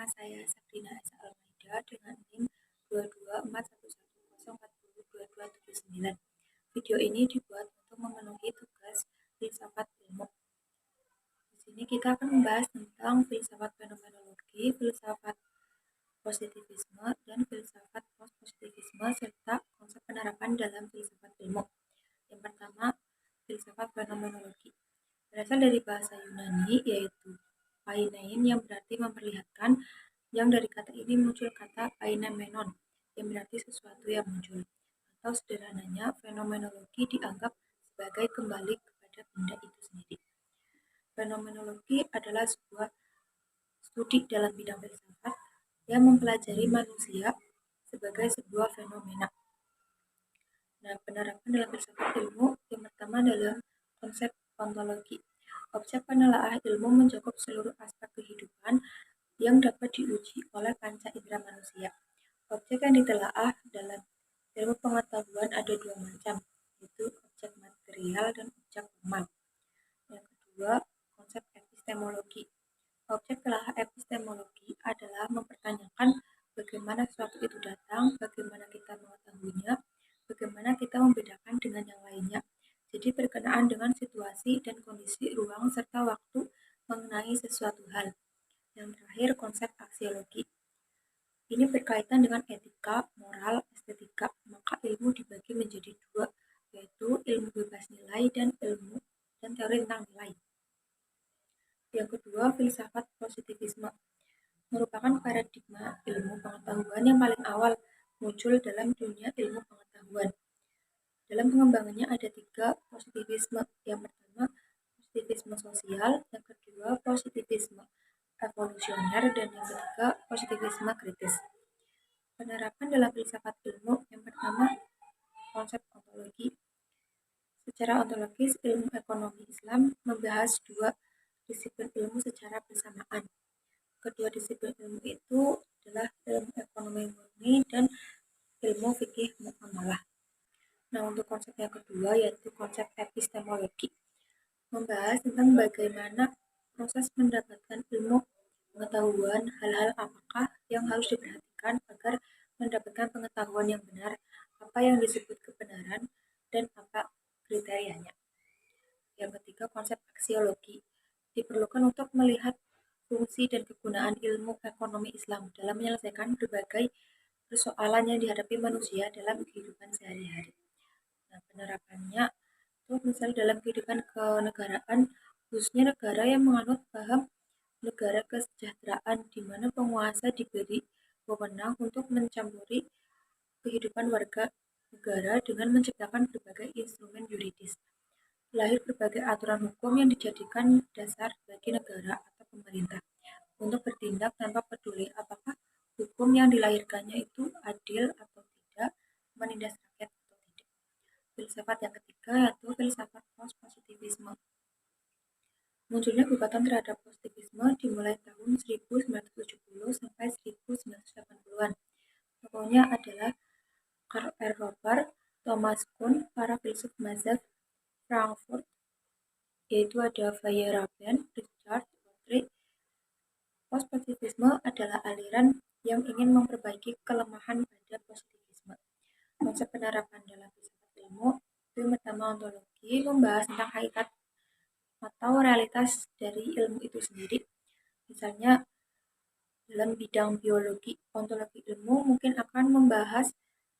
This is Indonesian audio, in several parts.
saya Sabrina Esa Almaida dengan NIM 2241104022279. Video ini dibuat untuk memenuhi tugas filsafat ilmu. Di sini kita akan membahas tentang filsafat fenomenologi, filsafat positivisme, dan filsafat post-positivisme serta konsep penerapan dalam filsafat ilmu. Yang pertama, filsafat fenomenologi. Berasal dari bahasa Yunani yaitu painein yang berarti memperlihatkan, yang dari kata ini muncul kata painemenon yang berarti sesuatu yang muncul. Atau sederhananya, fenomenologi dianggap sebagai kembali kepada benda itu sendiri. Fenomenologi adalah sebuah studi dalam bidang filsafat yang mempelajari manusia sebagai sebuah fenomena. Nah, penerapan dalam filsafat ilmu yang pertama dalam konsep ontologi. Objek penelaah ilmu mencakup seluruh aspek kehidupan yang dapat diuji oleh panca indera manusia. Objek yang ditelaah dalam ilmu pengetahuan ada dua macam, yaitu objek material dan objek formal. Yang kedua, konsep epistemologi. Objek telaah epistemologi adalah mempertanyakan bagaimana sesuatu itu datang, bagaimana kita mengetahuinya, bagaimana kita membedakan dengan yang lainnya. Jadi berkenaan dengan situasi dan kondisi ruang serta waktu mengenai sesuatu hal. Yang terakhir, konsep aksiologi. Ini berkaitan dengan etika, moral, estetika. Maka ilmu dibagi menjadi dua, yaitu ilmu bebas nilai dan teori tentang nilai. Yang kedua, filsafat positivisme merupakan paradigma ilmu pengetahuan yang paling awal muncul dalam dunia ilmu pengetahuan. Dalam pengembangannya ada tiga positivisme. Yang pertama, positivisme sosial, yang kedua, positivisme evolusioner, dan yang ketiga, positivisme kritis. Penerapan dalam filsafat ilmu yang pertama, konsep ontologi. Secara ontologis, ilmu ekonomi Islam membahas dua disiplin ilmu secara bersamaan. Kedua disiplin ilmu itu adalah ilmu ekonomi murni dan ilmu fikih muamalah. Nah, untuk konsep yang kedua yaitu konsep epistemologi, membahas tentang bagaimana proses mendapatkan ilmu pengetahuan, hal-hal apakah yang harus diperhatikan agar mendapatkan pengetahuan yang benar, apa yang disebut kebenaran, dan apa kriterianya. Yang ketiga, konsep aksiologi, diperlukan untuk melihat fungsi dan kegunaan ilmu ekonomi Islam dalam menyelesaikan berbagai persoalan yang dihadapi manusia dalam kehidupan sehari-hari. Nah, penerapannya itu misalnya dalam kehidupan kenegaraan, khususnya negara yang menganut paham negara kesejahteraan di mana penguasa diberi wewenang untuk mencampuri kehidupan warga negara dengan menciptakan berbagai instrumen yuridis. Lahir berbagai aturan hukum yang dijadikan dasar bagi negara atau pemerintah untuk bertindak tanpa peduli apakah hukum yang dilahirkannya itu adil atau tidak, menindas rakyat atau tidak. Filsafat yang ketiga yaitu filsafat post-positivisme. Munculnya gugatan terhadap positivisme dimulai tahun 1970 sampai 1980-an. Tokohnya adalah Karl R. Popper, Thomas Kuhn, para filsuf mazhab Frankfurt, yaitu ada Feyerabend, Richard Rorty. Post-positivisme adalah aliran yang ingin memperbaiki kelemahan pada positivisme. Konsep penerapan dalam filsafat ilmu itu yang pertama ontologi, membahas tentang hakikat atau realitas dari ilmu itu sendiri. Misalnya dalam bidang biologi, ontologi ilmu mungkin akan membahas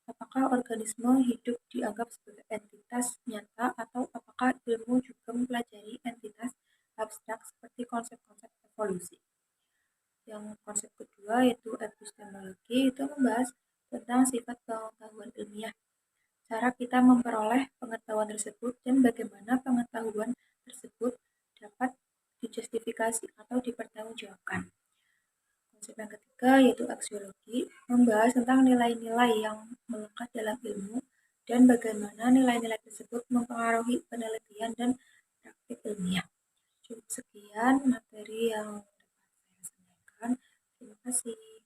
apakah organisme hidup dianggap sebagai entitas nyata atau apakah ilmu juga mempelajari entitas abstrak seperti konsep-konsep evolusi. Yang konsep kedua yaitu epistemologi, itu membahas tentang sifat pengetahuan ilmiah, cara kita memperoleh pengetahuan tersebut dan bagaimana pengetahuan tersebut dapat dijustifikasi atau dipertanggungjawabkan. Konsep yang ketiga yaitu aksiologi, membahas tentang nilai-nilai yang melekat dalam ilmu dan bagaimana nilai-nilai tersebut mempengaruhi penelitian dan praktik ilmiah. Cukup sekian materi yang dapat saya sampaikan. Terima kasih.